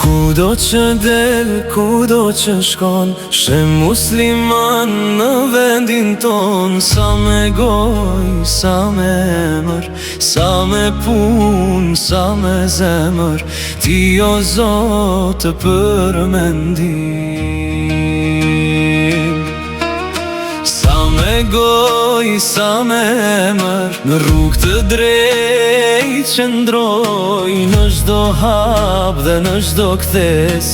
Kudo që del, kudo që shkon, she musliman në vendin ton. Sa me goj, sa me emër, sa me pun, sa me zemër, ti o Zot të përmendim. Sa me goj, sa me emër, në rrugë të drejt qëndroj, në çdo hap dhe në çdo kthes,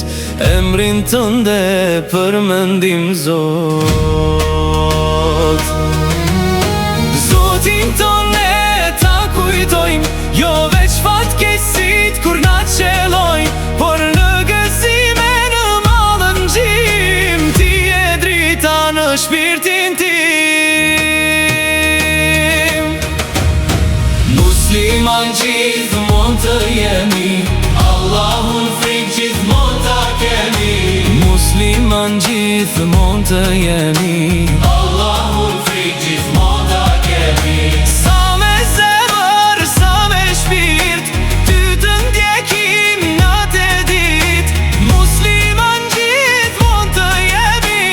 emrin tënde përmendim Zot. Zotin ton e ta kujtojmë, jo veç fatkesit kur na qelojnë, por në gëzime në mallëngjim, ti e drita në shpirtin tim. Musliman gjithmon të jemi, Allahun frik gjithmon ta kemi. Musliman gjithmon të jemi, Allahun frik gjithmon ta kemi. Sa me zemër, sa me shpirt, ty të ndjekim natë e ditë. Musliman gjithmon të jemi,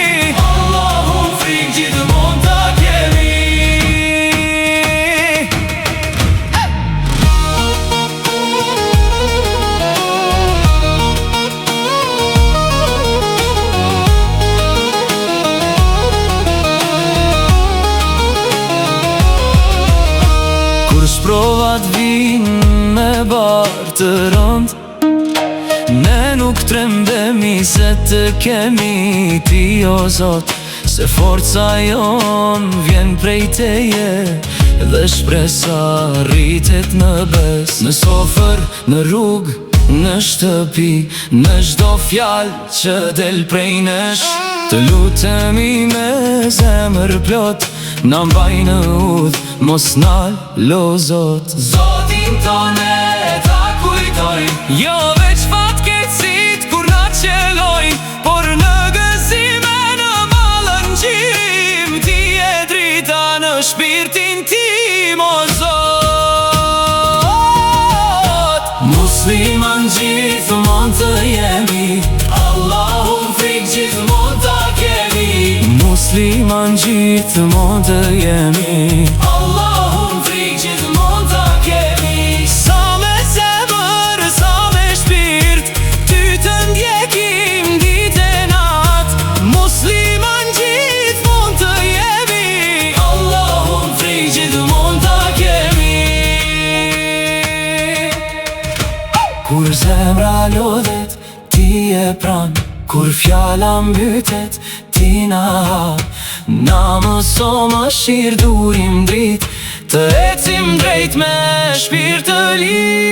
Allahun frik gjithmon ta kemi. Provat vinë me barë të rënd, ne nuk trembemi se të kemi ti o Zot, se forca jon vjen prej teje dhe shpresa rritet në bes. Në sofër, në rrugë, në shtëpi, në çdo fjalë që del prej nesh, të lutemi me zemër plot, na mbaj në udhë, mos na lo Zot. Zotin ton e ta kujtojmë, jo veç fatkesit kur na qelojnë, por në gëzime në mallëngjim, ti e drita në shpirtin tim o Zot. Musliman gjithmon të jemi, Allahun frik gjithmon ta kemi. Musliman gjithmon të jemi, Allahun frik gjithmon ta kemi. Sa me zemër, sa me shpirt, ty të ndjekim ditë e natë. Musliman gjithmon të jemi, Allahun frik gjithmon ta kemi. Kur zemra lodhet, ti e pran, kur fjala mbytet, ti na hap. Na mëso më shirë durim drit, të ecim drejt me shpirt të lirë.